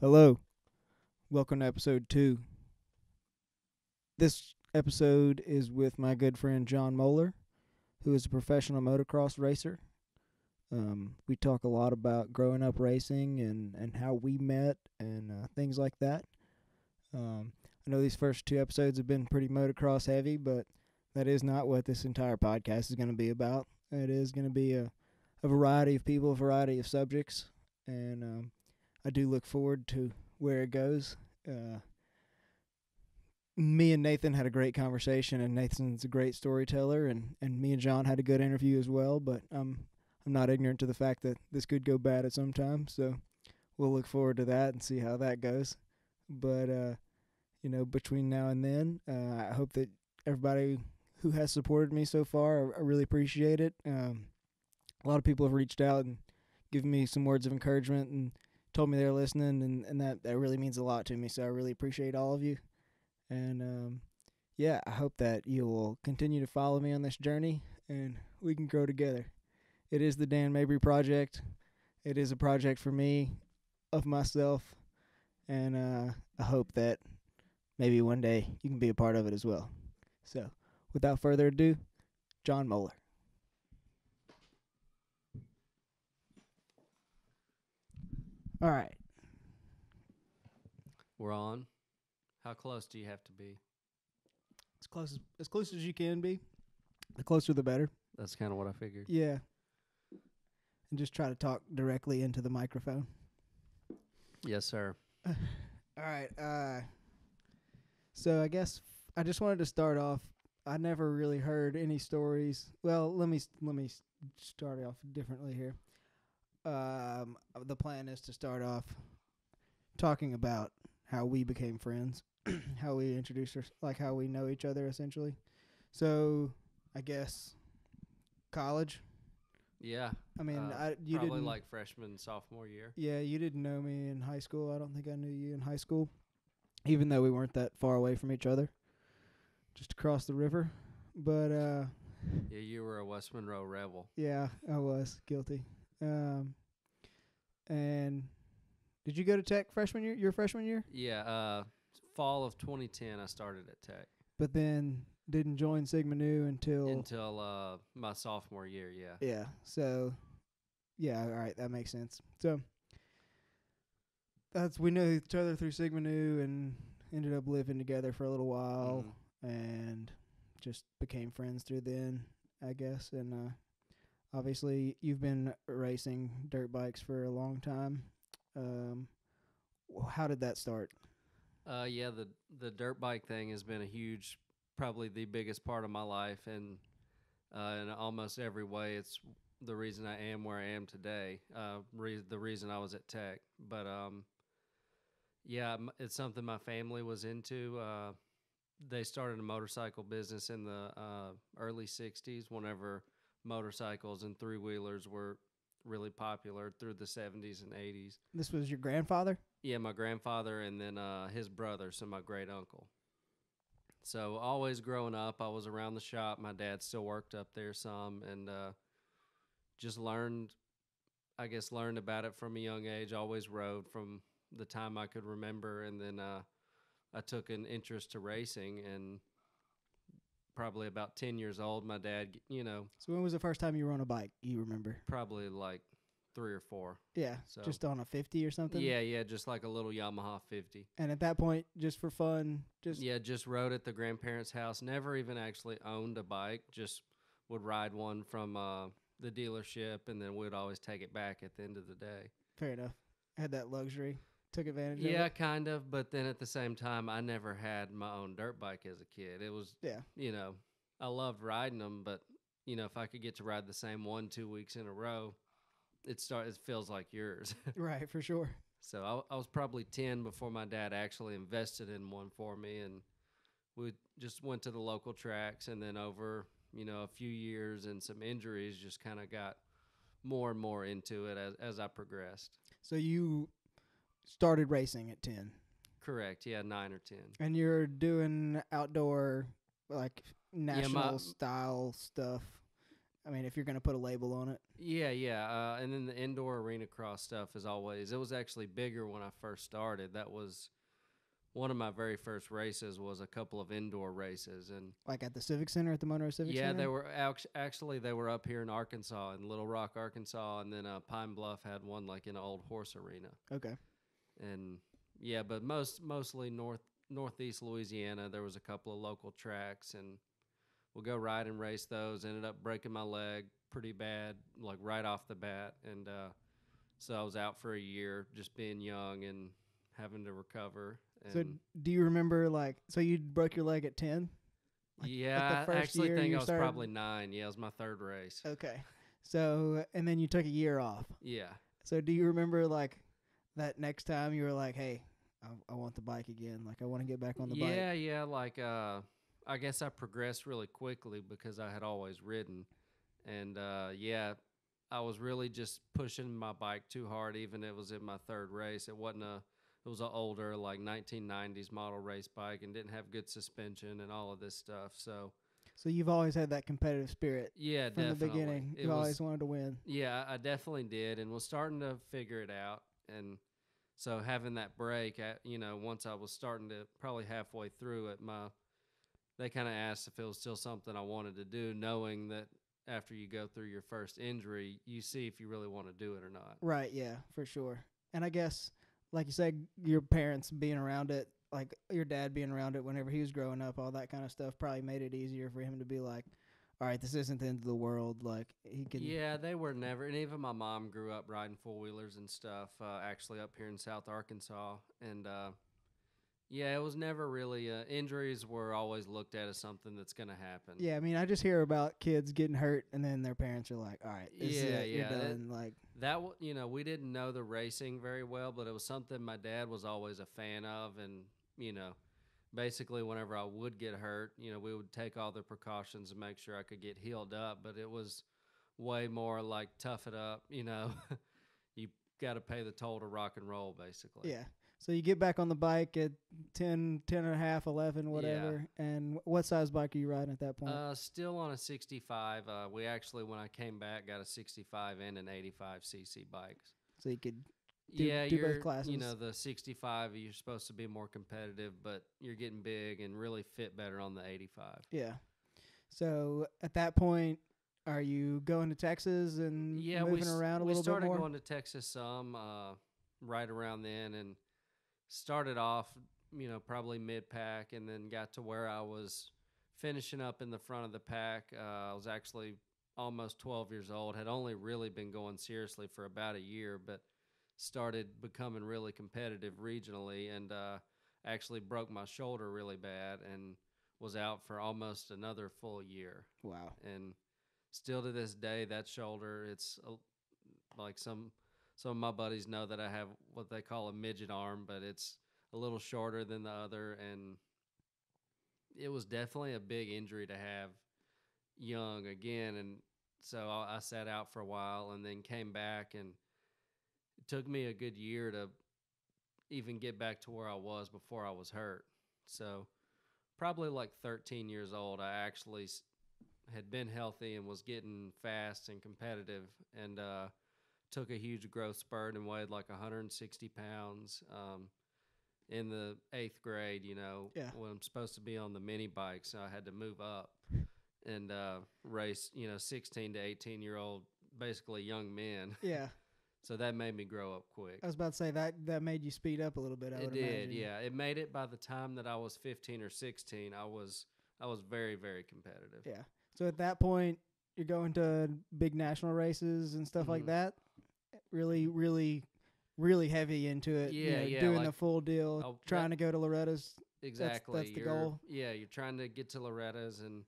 Hello, welcome to episode 2. This episode is with my good friend John Moeller, who is a professional motocross racer. We talk a lot about growing up racing and how we met and things like that. I know these first 2 episodes have been pretty motocross heavy, but that is not what this entire podcast is going to be about. It is going to be a variety of people, a variety of subjects, and I do look forward to where it goes. Me and Nathan had a great conversation, and Nathan's a great storyteller, and me and John had a good interview as well, but I'm not ignorant to the fact that this could go bad at some time, so we'll look forward to that and see how that goes. But, between now and then, I hope that everybody who has supported me so far, I really appreciate it. A lot of people have reached out and given me some words of encouragement and told me they're listening, and that really means a lot to me, so I really appreciate all of you. And, I hope that you will continue to follow me on this journey, and we can grow together. It is the Dan Mabry Project. It is a project for me, of myself, and I hope that maybe one day you can be a part of it as well. So, without further ado, John Moeller. All right. We're on. How close do you have to be? As close as you can be. The closer the better. That's kind of what I figured. Yeah. And just try to talk directly into the microphone. Yes, sir. All right. So I guess I just wanted to start off. I never really heard any stories. Well, let me start off differently here. The plan is to start off talking about how we became friends, how we introduced how we know each other essentially. So I guess college. Yeah. I mean, you probably didn't like freshman, sophomore year. Yeah, you didn't know me in high school. I don't think I knew you in high school, even though we weren't that far away from each other, just across the river. But Yeah, you were a West Monroe rebel. yeah, I was guilty. And did you go to Tech freshman year? Your freshman year? Yeah. Fall of 2010, I started at Tech. But then didn't join Sigma Nu until my sophomore year. Yeah. Yeah. So yeah, all right, that makes sense. So we knew each other through Sigma Nu and ended up living together for a little while and just became friends through then, I guess. And obviously you've been racing dirt bikes for a long time. How did that start? Yeah, the dirt bike thing has been probably the biggest part of my life, and in almost every way, it's the reason I am where I am today. The reason I was at Tech, but yeah, it's something my family was into. They started a motorcycle business in the early '60s, whenever motorcycles and three-wheelers were really popular through the '70s and '80s. This was your grandfather? Yeah, my grandfather, and then his brother, so my great uncle. So always growing up, I was around the shop. My dad still worked up there some, and just learned about it from a young age. Always rode from the time I could remember, and then I took an interest to racing, and probably about 10 years old, my dad, So when was the first time you were on a bike, you remember? probably like 3 or 4. Yeah, So just on a 50 or something? yeah, just like a little Yamaha 50. And at that point, just for fun, Just rode at the grandparents' house. Never even actually owned a bike. Just would ride one from the dealership, and then we'd always take it back at the end of the day. Fair enough. Had that luxury. Took advantage of Yeah, it. kind of. But then at the same time, I never had my own dirt bike as a kid. It was, Yeah. I loved riding them, but, if I could get to ride the same 1-2 weeks in a row, it feels like yours. Right, for sure. So I was probably 10 before my dad actually invested in one for me, and we just went to the local tracks, and then over, a few years and some injuries, just kind of got more and more into it as I progressed. So you started racing at 10. Correct, yeah, 9 or 10. And you're doing outdoor, like, national style stuff I mean, if you're going to put a label on it. Yeah. And then the indoor arena cross stuff is always, it was actually bigger when I first started. That was one of my very first races was a couple of indoor races. And Like at the Civic Center, at the Monroe Civic Center? yeah, they were actually they were up here in Arkansas, in Little Rock, Arkansas. And then Pine Bluff had one like in an old horse arena. Okay. And yeah, but mostly northeast Louisiana, there was a couple of local tracks, and we'll go ride and race those. Ended up breaking my leg pretty bad, like right off the bat, and so I was out for a year, just being young and having to recover. And So do you remember, like, so you broke your leg at 10? Like, yeah, the I first actually year think you I was started? probably 9. Yeah, it was my third race. Okay. So, and then you took a year off. Yeah. So do you remember, like, that next time you were like, hey, I want the bike again. Like, I want to get back on the bike. Yeah, like I guess I progressed really quickly because I had always ridden. And yeah, I was really just pushing my bike too hard, even it was in my third race. It was an older, like 1990s model race bike and didn't have good suspension and all of this stuff. So you've always had that competitive spirit. yeah, From definitely. the beginning. You always wanted to win. Yeah, I definitely did, and was starting to figure it out. And so having that break, once I was starting to probably halfway through it, they kind of asked if it was still something I wanted to do, knowing that after you go through your first injury, you see if you really want to do it or not. Right, yeah, for sure. And I guess, like you said, your parents being around it, like your dad being around it whenever he was growing up, all that kind of stuff probably made it easier for him to be like, all right, this isn't the end of the world. Like, he can. Yeah, they were never, and even my mom grew up riding four-wheelers and stuff, actually up here in South Arkansas. And yeah, it was never really, injuries were always looked at as something that's going to happen. Yeah, I mean, I just hear about kids getting hurt, and then their parents are like, all right, this is it, you're done. We didn't know the racing very well, but it was something my dad was always a fan of. And, basically whenever I would get hurt, we would take all the precautions and make sure I could get healed up. But it was way more like tough it up, you got to pay the toll to rock and roll, basically. Yeah. So you get back on the bike at 10 and a half, 11, whatever. Yeah. And what size bike are you riding at that point? Still on a 65. We actually, when I came back, got a 65 and an 85cc bikes. So you could do both classes. The 65, you're supposed to be more competitive, but you're getting big and really fit better on the 85. Yeah. So at that point, are you going to Texas and moving around a little bit more? We started going to Texas some right around then, and started off, probably mid-pack, and then got to where I was finishing up in the front of the pack. I was actually almost 12 years old, had only really been going seriously for about a year, but started becoming really competitive regionally, and actually broke my shoulder really bad and was out for almost another full year. Wow. And still to this day, that shoulder, it's like some of my buddies know that I have what they call a midget arm, but it's a little shorter than the other, and it was definitely a big injury to have young again. And so I sat out for a while and then came back, and it took me a good year to even get back to where I was before I was hurt. So probably like 13 years old, I actually had been healthy and was getting fast and competitive, and took a huge growth spurt and weighed like 160 pounds in the 8th grade, when I'm supposed to be on the mini bike. So I had to move up and race, 16 to 18-year-old, basically young men. Yeah. So that made me grow up quick. I was about to say that made you speed up a little bit. It did, yeah. It made it by the time that I was 15 or 16. I was very, very competitive. Yeah. So at that point, you're going to big national races and stuff like that. Really, really, really heavy into it. Yeah, doing the full deal, trying to go to Loretta's. Exactly. That's the goal. Yeah, you're trying to get to Loretta's, and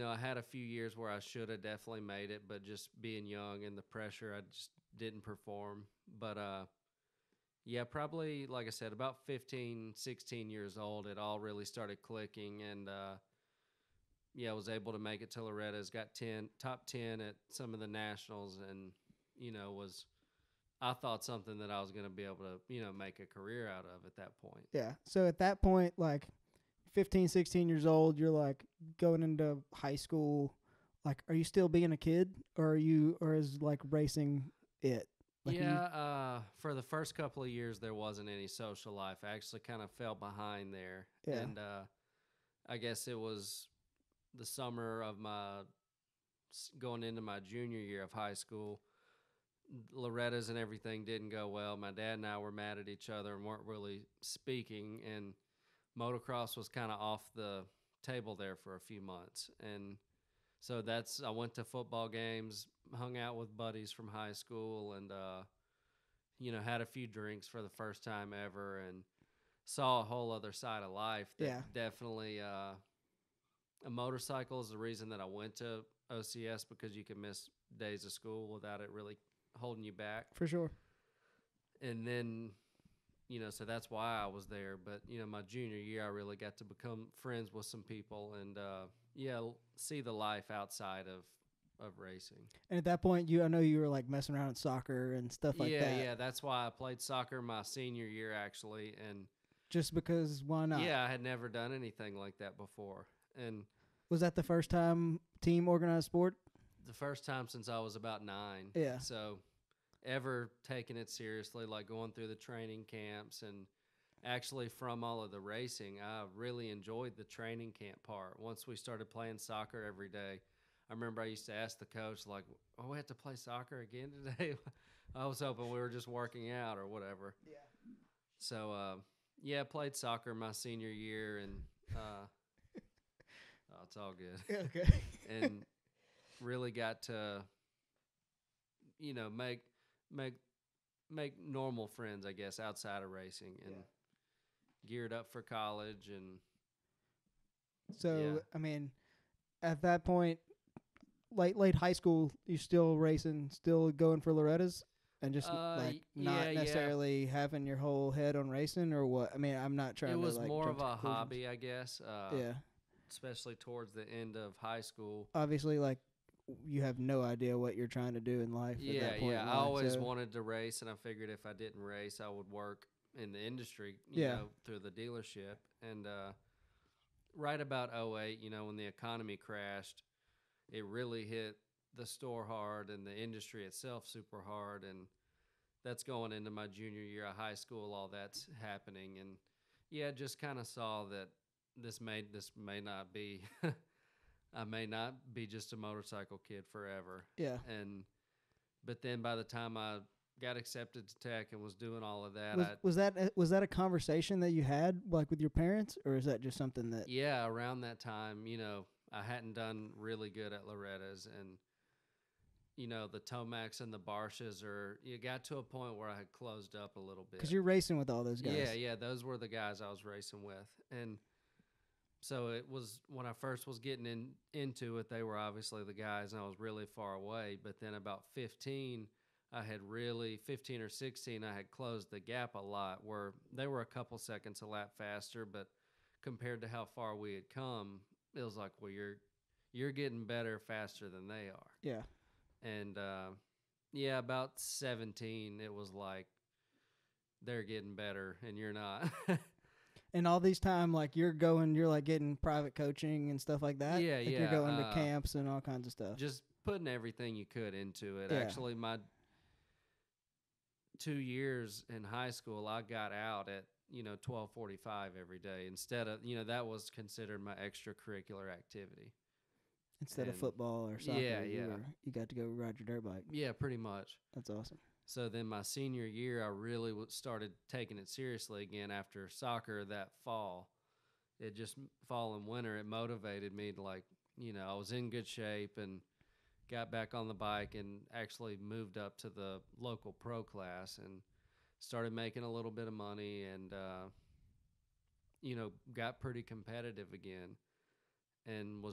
I had a few years where I should have definitely made it, but just being young and the pressure, I just didn't perform. But yeah, probably, like I said, about 15, 16 years old, it all really started clicking, and I was able to make it to Loretta's, got top 10 at some of the nationals, and I thought something that I was going to be able to, make a career out of at that point. Yeah. So at that point, like 15, 16 years old, you're like going into high school. Like, are you still being a kid, or is like racing it? Like, are you? Yeah, for the first couple of years, there wasn't any social life. I actually kind of fell behind there. Yeah, And I guess it was the summer of going into my junior year of high school. Loretta's and everything didn't go well. My dad and I were mad at each other and weren't really speaking. And motocross was kind of off the table there for a few months. And so I went to football games, hung out with buddies from high school, and had a few drinks for the first time ever, and saw a whole other side of life that yeah, definitely a motorcycle is the reason that I went to OCS, because you can miss days of school without it really holding you back. for sure. And then, so that's why I was there. But, my junior year, I really got to become friends with some people and, see the life outside of racing. And at that point, I know you were like messing around in soccer and stuff like that. Yeah. That's why I played soccer my senior year, actually. And Just because, why not? yeah, I had never done anything like that before. And Was that the first time team organized sport? the first time since I was about 9. Yeah. So ever taking it seriously, like going through the training camps, and actually from all of the racing, I really enjoyed the training camp part. Once we started playing soccer every day, I remember I used to ask the coach, like, oh, we have to play soccer again today? I was hoping we were just working out or whatever. Yeah. So, played soccer my senior year, and it's all good. Okay. And really got to, make normal friends, I guess, outside of racing, and geared up for college. And So, yeah. I mean, at that point, late high school, you still racing, still going for Loretta's, and just not necessarily having your whole head on racing, or what? I mean, I'm not trying. It was to, more jump of to a conclusions. hobby, I guess. Yeah. Especially towards the end of high school. Obviously, you have no idea what you're trying to do in life. At that point in I life, always so. wanted to race, and I figured if I didn't race, I would work in the industry, through the dealership. And right about 08, when the economy crashed, it really hit the store hard and the industry itself super hard. And that's going into my junior year of high school, all that's happening. And just kind of saw that this may not be I may not be just a motorcycle kid forever. Yeah. But then by the time I got accepted to Tech and was doing all of that, Was that a conversation that you had with your parents, or is that just something that? Yeah, around that time, I hadn't done really good at Loretta's, and the Tomacs and the Barshes you got to a point where I had closed up a little bit. Because you're racing with all those guys. Yeah, those were the guys I was racing with. And so it was, when I first was getting into it, they were obviously the guys, and I was really far away. But then about 15 or 16, I had closed the gap a lot, where they were a couple seconds a lap faster, but compared to how far we had come, it was like, well, you're getting better faster than they are. Yeah. And about 17, it was like, they're getting better and you're not. And all these time, you're getting private coaching and stuff like that. Yeah, You're going to camps and all kinds of stuff. Just putting everything you could into it. Yeah. Actually, my 2 years in high school, I got out at 12:45 every day instead of that was considered my extracurricular activity. Instead of football or soccer, you got to go ride your dirt bike. Yeah, pretty much. That's awesome. So then my senior year, I really started taking it seriously again after soccer that fall. Fall and winter, it motivated me to I was in good shape and got back on the bike and actually moved up to the local pro class and started making a little bit of money and, got pretty competitive again, and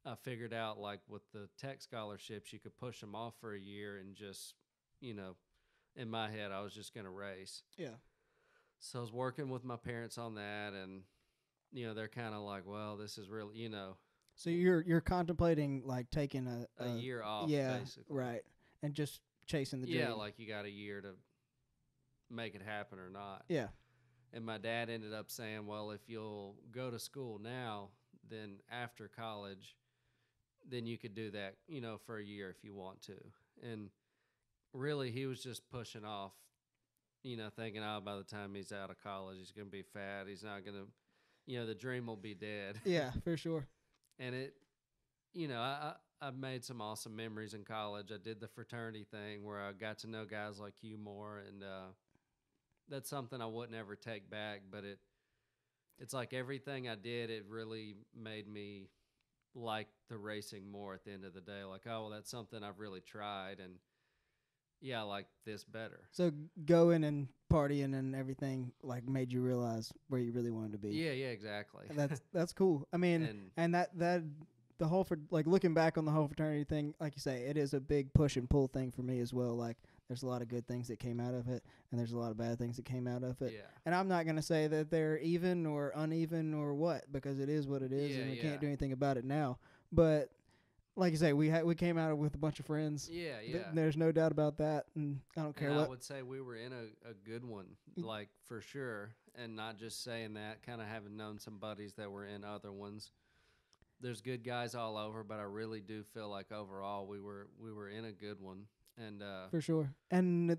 I figured out with the Tech scholarships, you could push them off for a year and just, in my head, I was just going to race. Yeah. So I was working with my parents on that, and, they're kind of like, well, this is really, So you're contemplating taking a year off, basically. Right, and just chasing the dream. Yeah, you got a year to make it happen or not. Yeah. And my dad ended up saying, well, if you'll go to school now, then after college, then you could do that, for a year if you want to. And really, he was just pushing off, thinking, oh, by the time he's out of college, he's going to be fat. He's not going to, the dream will be dead. Yeah, for sure. And I've made some awesome memories in college. I did the fraternity thing where I got to know guys like you more, and that's something I wouldn't ever take back. But it's like everything I did, it really made me like the racing more at the end of the day. Like, oh, well, that's something I've really tried, and yeah, I like this better. So going and partying and everything like made you realize where you really wanted to be. Yeah, exactly. That's cool. I mean, and that the whole like looking back on the whole fraternity thing, like you say, it is a big push and pull thing for me as well. Like there's a lot of good things that came out of it, and there's a lot of bad things that came out of it. Yeah. And I'm not gonna say that they're even or uneven or what, because it is what it is, and we can't do anything about it now. But like you say, we came out with a bunch of friends. Yeah. There's no doubt about that, and I don't care and what. I would say we were in a good one, like for sure, and not just saying that. Kind of having known some buddies that were in other ones. There's good guys all over, but I really do feel like overall we were in a good one, and for sure, and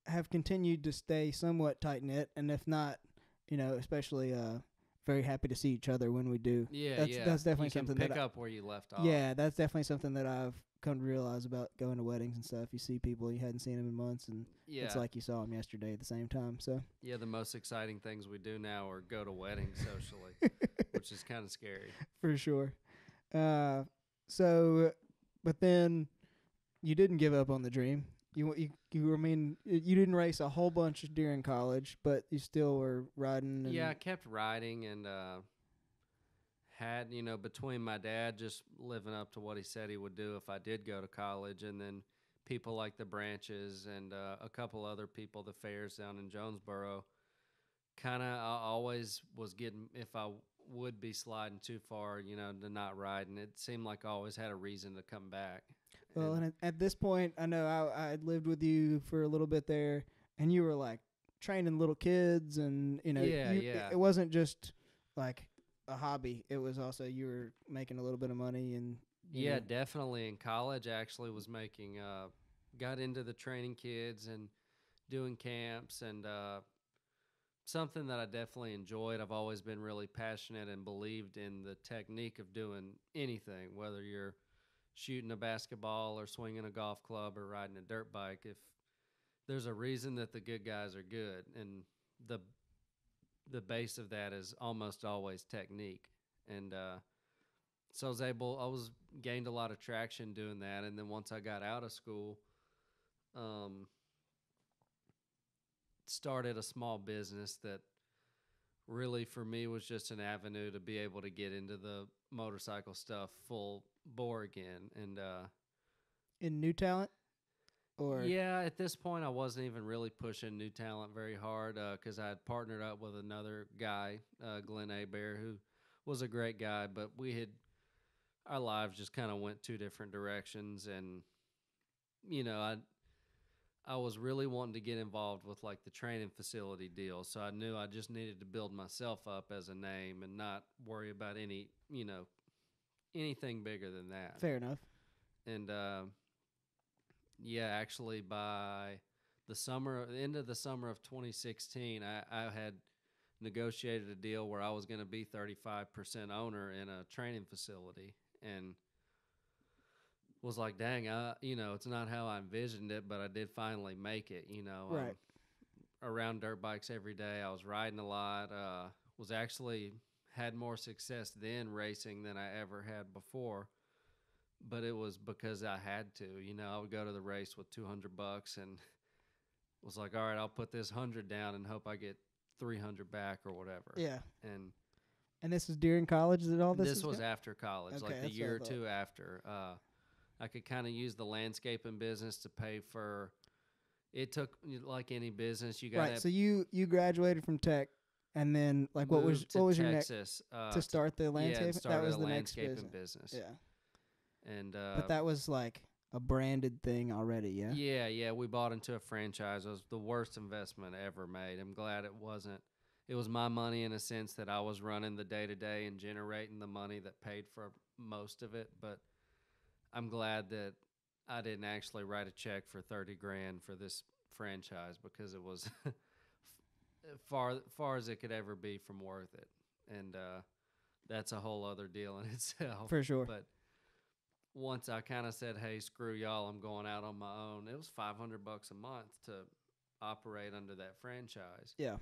have continued to stay somewhat tight knit, and if not, especially very happy to see each other when we do. Yeah, that's definitely you something can pick that up where you left off. Yeah, that's definitely something that I've come to realize about going to weddings and stuff. You see people you hadn't seen them in months, and it's like you saw them yesterday at the same time. So yeah, the most exciting things we do now are go to weddings socially, which is kind of scary for sure. But then you didn't give up on the dream. You didn't race a whole bunch during college, but you still were riding. Yeah, I kept riding and had, between my dad just living up to what he said he would do if I did go to college, and then people like the Branches and a couple other people, the fairs down in Jonesboro, kind of I always was getting, if I would be sliding too far, to not ride, and it seemed like I always had a reason to come back. Well, and at this point, I know I lived with you for a little bit there, and you were like training little kids, and it wasn't just like a hobby. It was also you were making a little bit of money, and definitely in college. I actually was making got into the training kids and doing camps, and something that I definitely enjoyed. I've always been really passionate and believed in the technique of doing anything, whether you're shooting a basketball or swinging a golf club or riding a dirt bike. If there's a reason that the good guys are good, and the base of that is almost always technique. And so I was gained a lot of traction doing that. And then once I got out of school, started a small business that really for me was just an avenue to be able to get into the motorcycle stuff full bore again. And in new talent, or at this point I wasn't even really pushing new talent very hard, because I had partnered up with another guy, Glenn Abear, who was a great guy, but our lives just kind of went two different directions. And I was really wanting to get involved with like the training facility deal, so I knew I just needed to build myself up as a name and not worry about anything bigger than that. Fair enough. And actually by the end of the summer of 2016, I had negotiated a deal where I was going to be 35% owner in a training facility, and was like, dang, it's not how I envisioned it, but I did finally make it, Right. Around dirt bikes every day. I was riding a lot, was actually had more success then racing than I ever had before, but it was because I had to. I would go to the race with $200 and was like, all right, I'll put this 100 down and hope I get 300 back or whatever. Yeah. And this was during college that all this This was after college, like a year or two after. I could kind of use the landscaping business to pay for. It took, like any business, you got right. So you graduated from tech, and then like what was your next to start the landscaping? That was the landscaping business. Yeah. And but that was like a branded thing already. Yeah. Yeah. We bought into a franchise. It was the worst investment I ever made. I'm glad it wasn't. it was my money in a sense that I was running the day to day and generating the money that paid for most of it. But I'm glad that I didn't actually write a check for 30 grand for this franchise because it was far as it could ever be from worth it. And that's a whole other deal in itself. For sure. But once I kind of said, "Hey, screw y'all, I'm going out on my own," it was $500 a month to operate under that franchise. Yeah.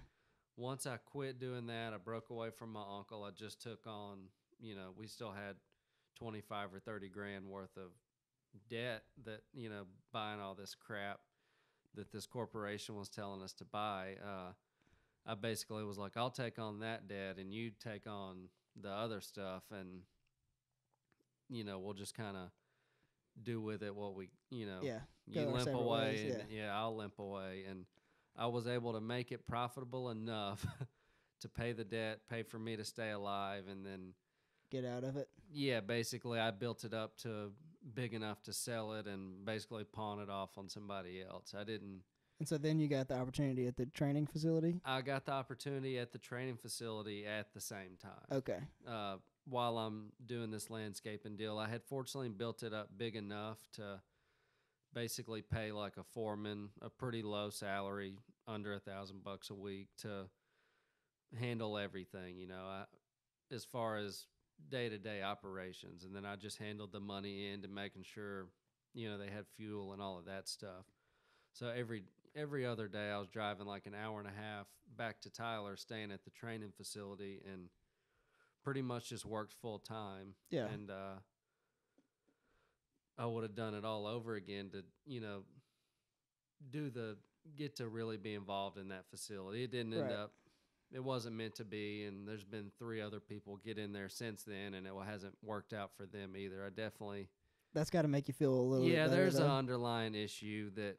Once I quit doing that, I broke away from my uncle. I just took on, we still had 25 or 30 grand worth of debt that, buying all this crap that this corporation was telling us to buy. I basically was like, I'll take on that debt and you take on the other stuff, and we'll just kind of do with it what we, Yeah. you Go our limp separate away, ways, and I'll limp away. And I was able to make it profitable enough to pay the debt, pay for me to stay alive, and then Get out of it. yeah, basically I built it up to big enough to sell it and basically pawn it off on somebody else. And so then you got the opportunity at the training facility? I got the opportunity at the training facility at the same time. Okay. While I'm doing this landscaping deal, I had fortunately built it up big enough to basically pay like a foreman a pretty low salary, under $1,000 a week, to handle everything, as far as day-to-day operations. And then I just handled the money end and making sure, they had fuel and all of that stuff. So every other day I was driving like an hour and a half back to Tyler, staying at the training facility, and pretty much just worked full time. Yeah. And I would have done it all over again to, get to really be involved in that facility. It didn't end up, it wasn't meant to be, and there's been 3 other people get in there since then, and it hasn't worked out for them either. I definitely... That's got to make you feel a little bit better, there's though. an underlying issue that,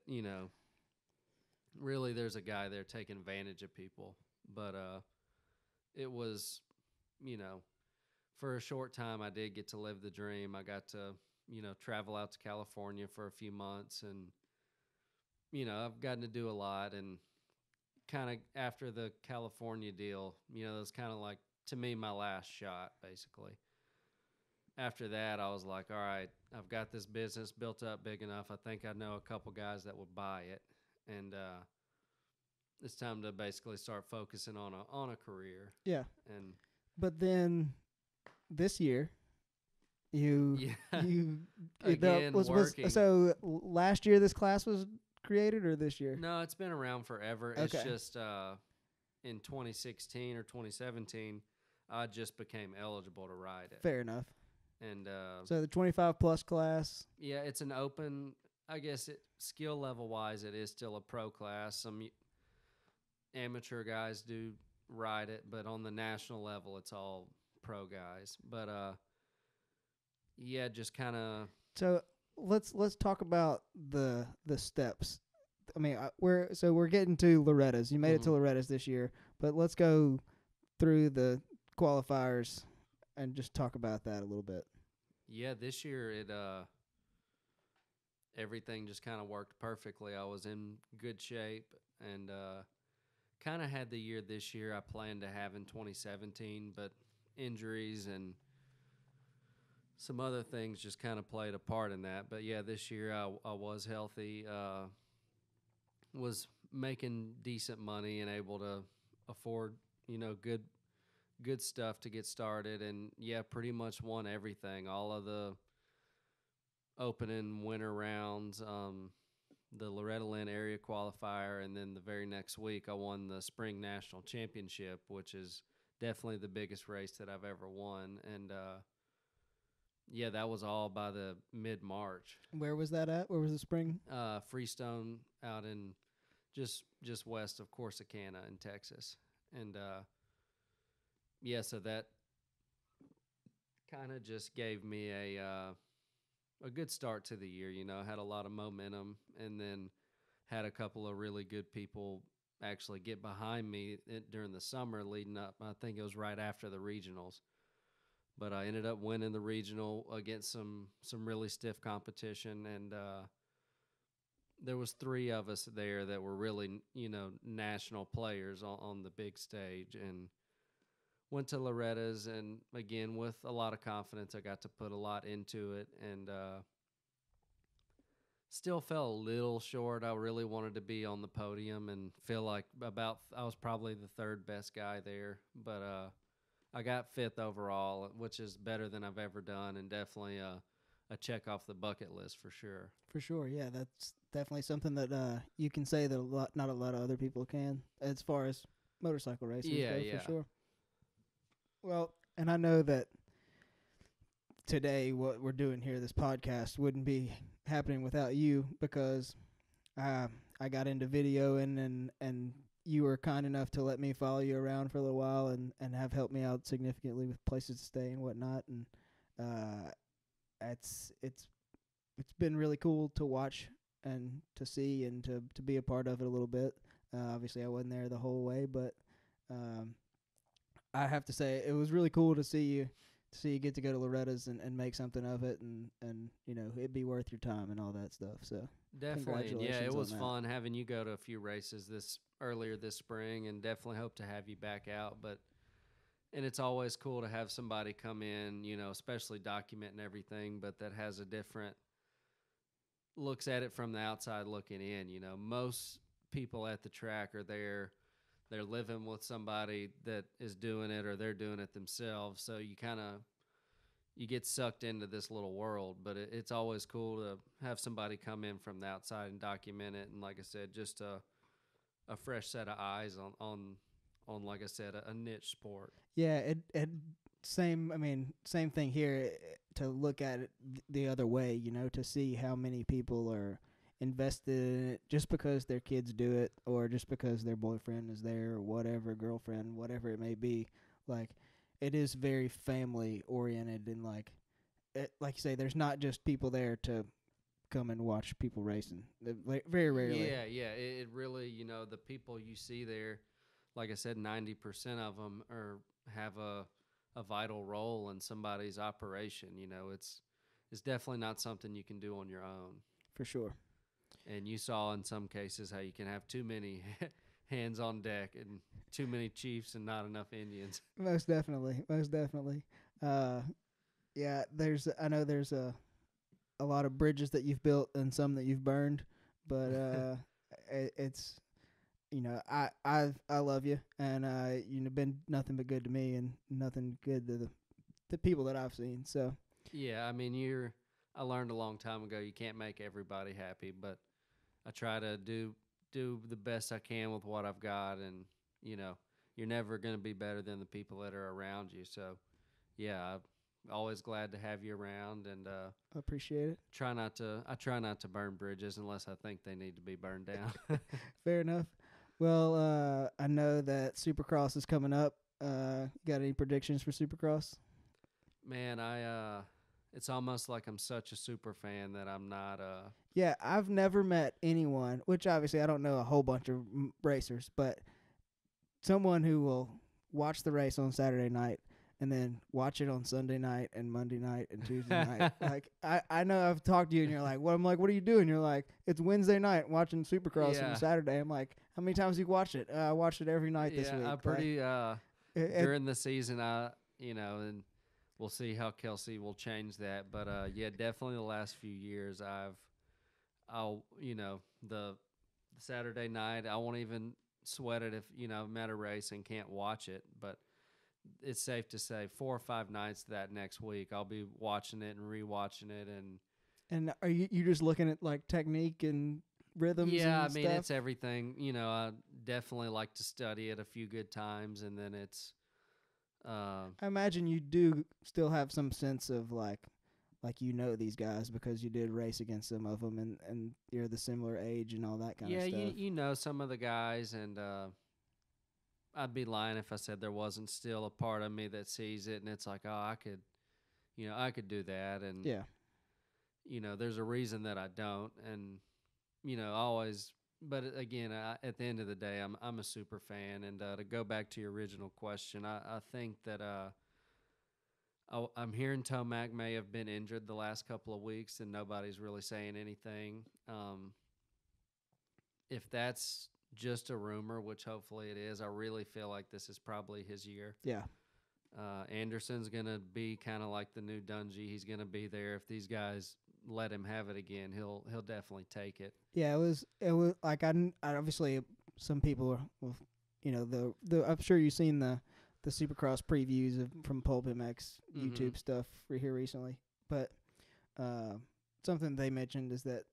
really there's a guy there taking advantage of people. But it was, for a short time I did get to live the dream. I got to, travel out to California for a few months, and, I've gotten to do a lot. And kind of after the California deal, it was kind of like, to me, my last shot, basically. After that, I was like, all right, I've got this business built up big enough. I think I know a couple guys that would buy it. And it's time to basically start focusing on a career. Yeah. And but then this year, you again working. So last year this class was created, or this year? No, it's been around forever. Okay. It's just in 2016 or 2017, I just became eligible to ride it. Fair enough. And so the 25 plus class. Yeah, it's an open. I guess skill level wise, it is still a pro class. Some amateur guys do ride it, but on the national level, it's all pro guys. But yeah, just kind of. So let's talk about the steps. I mean, we're getting to Loretta's. You made it to Loretta's this year, but let's go through the qualifiers and just talk about that a little bit. Yeah, this year everything just kind of worked perfectly. I was in good shape, and kind of had the year this year I planned to have in 2017, but injuries and some other things just kind of played a part in that. But yeah, this year I was healthy, was making decent money and able to afford, good stuff to get started. And yeah, pretty much won everything, all of the opening winter rounds, the Loretta Lynn area qualifier, and then the very next week I won the spring national championship, which is definitely the biggest race that I've ever won. And yeah, that was all by the mid-March. Where was that at? Where was the spring? Freestone, out in just west of Corsicana in Texas. And yeah, so that kind of just gave me a good start to the year. Had a lot of momentum, and then had a couple of really good people actually get behind me during the summer leading up. I think it was right after the regionals. But I ended up winning the regional against some really stiff competition, and there was three of us there that were really, national players on the big stage, and went to Loretta's, and again with a lot of confidence, I got to put a lot into it, and still fell a little short. I really wanted to be on the podium and feel like I was probably the third best guy there, but I got fifth overall, which is better than I've ever done, and definitely a check off the bucket list for sure. For sure, yeah, that's definitely something that you can say that not a lot of other people can, as far as motorcycle racers Yeah, go, yeah. for sure. Well, and I know that today what we're doing here, this podcast, wouldn't be happening without you, because I got into videoing, and you were kind enough to let me follow you around for a little while, and have helped me out significantly with places to stay and whatnot, and uh, it's been really cool to watch and to see and to be a part of it a little bit. Obviously, I wasn't there the whole way, but um, I have to say it was really cool to see you get to go to Loretta's and make something of it, and it'd be worth your time and all that stuff. So Definitely, and yeah, congratulations it was on that. fun having you go to a few races this earlier this spring, and definitely hope to have you back out. But and it's always cool to have somebody come in, especially documenting everything, but that has a different looks at it from the outside looking in. Most people at the track are there. They're living with somebody that is doing it, or they're doing it themselves. So you get sucked into this little world, but it's always cool to have somebody come in from the outside and document it. And like I said, just a fresh set of eyes on like I said, a niche sport. Yeah, it same. I mean, same thing here. To look at it the other way, to see how many people are invested in it just because their kids do it, or just because their boyfriend is there, or whatever, girlfriend, whatever it may be. Like, it is very family oriented, and like you say, there's not just people there to come and watch people racing. Very rarely. Yeah. It really, the people you see there, like I said, 90% of them have a vital role in somebody's operation. It's definitely not something you can do on your own. For sure. And you saw in some cases how you can have too many hands on deck and too many chiefs and not enough Indians. Most definitely. Most definitely. Uh, yeah, I know there's a lot of bridges that you've built and some that you've burned, but it's I love you, and you've been nothing but good to me, and nothing good to the people that I've seen. So Yeah, I mean, I learned a long time ago you can't make everybody happy, but I try to do the best I can with what I've got, and you're never going to be better than the people that are around you. So, yeah, I'm always glad to have you around, and I appreciate it. I try not to burn bridges unless I think they need to be burned down. Fair enough. Well, I know that Supercross is coming up. Got any predictions for Supercross? Man, it's almost like I'm such a super fan that I'm not. Yeah, I've never met anyone, which obviously I don't know a whole bunch of racers, but someone who will watch the race on Saturday night and then watch it on Sunday night and Monday night and Tuesday night. Like, I know I've talked to you and you're like, I'm like, what are you doing? You're like, it's Wednesday night watching Supercross on Saturday. I'm like, how many times have you watched it? I watched it every night this week. I'm pretty during the season. And we'll see how Kelsey will change that. But yeah, definitely the last few years the Saturday night I won't even sweat it if I'm at a race and can't watch it, but it's safe to say 4 or 5 nights that next week I'll be watching it and rewatching it. And are you just looking at like technique and rhythms? Yeah, and I mean stuff? it's everything. I definitely like to study it a few good times, and then it's. I imagine you do still have some sense of like these guys because you did race against some of them, and you're the similar age and all that kind of stuff. Yeah, you know some of the guys, and I'd be lying if I said there wasn't still a part of me that sees it and it's like, oh, I could do that, and yeah, there's a reason that I don't, and always. But again, at the end of the day, I'm a super fan, and to go back to your original question, I think that I'm hearing Tomac may have been injured the last couple of weeks, and nobody's really saying anything. if that's just a rumor, which hopefully it is, I really feel like this is probably his year. Yeah. Anderson's gonna be kind of like the new Dungy. He's gonna be there if these guys let him have it again. He'll definitely take it. Yeah, it was like I obviously some people are, well, the I'm sure you've seen the Supercross previews from Pulp MX YouTube stuff for here recently, but something they mentioned is that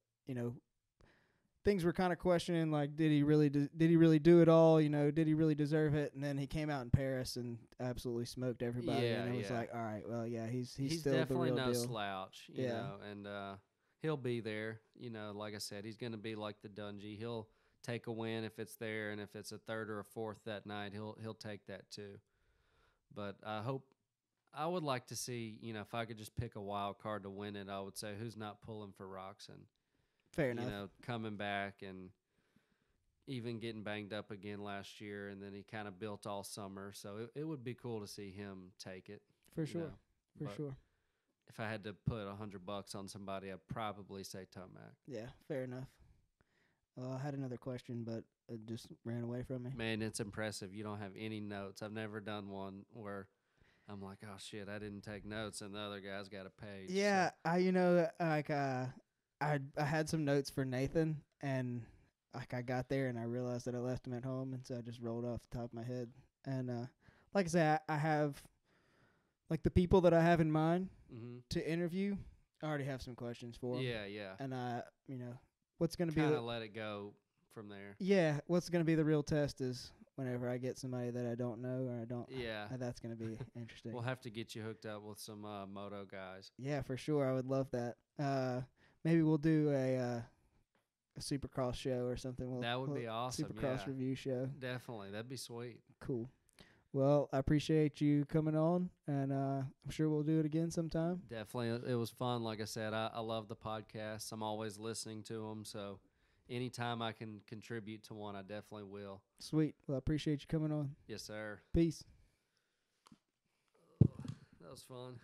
things were kind of questioning, like, did he really do it all? Did he really deserve it? And then he came out in Paris and absolutely smoked everybody. Yeah, and it was yeah. like, all right, well, yeah, he's He's still the definitely real no deal. slouch, you know, and he'll be there. Like I said, he's going to be like the Dungy. He'll take a win if it's there, and if it's a third or a fourth that night, he'll take that too. But I would like to see, if I could just pick a wild card to win it, I would say who's not pulling for Roxon. Fair enough. Coming back and even getting banged up again last year, and then he kind of built all summer. So it would be cool to see him take it. For sure. For sure. If I had to put $100 on somebody, I'd probably say Tomac. Yeah, fair enough. I had another question, but it just ran away from me. Man, it's impressive. You don't have any notes. I've never done one where I'm like, oh shit, I didn't take notes, and the other guy's got a page. Yeah, so. I had some notes for Nathan, and I got there and I realized that I left him at home, and so I just rolled off the top of my head. And like I said, I have like the people that I have in mind to interview. I already have some questions for them. Yeah. And what's going to be kind of let it go from there. Yeah, what's going to be the real test is whenever I get somebody that I don't know or I don't. Yeah, that's going to be interesting. We'll have to get you hooked up with some moto guys. Yeah, for sure. I would love that. Maybe we'll do a Supercross show or something. That would be awesome. Supercross review show. Definitely, that'd be sweet. Cool. Well, I appreciate you coming on, and I'm sure we'll do it again sometime. Definitely, it was fun. Like I said, I love the podcasts. I'm always listening to them, so anytime I can contribute to one, I definitely will. Sweet. Well, I appreciate you coming on. Yes, sir. Peace. That was fun.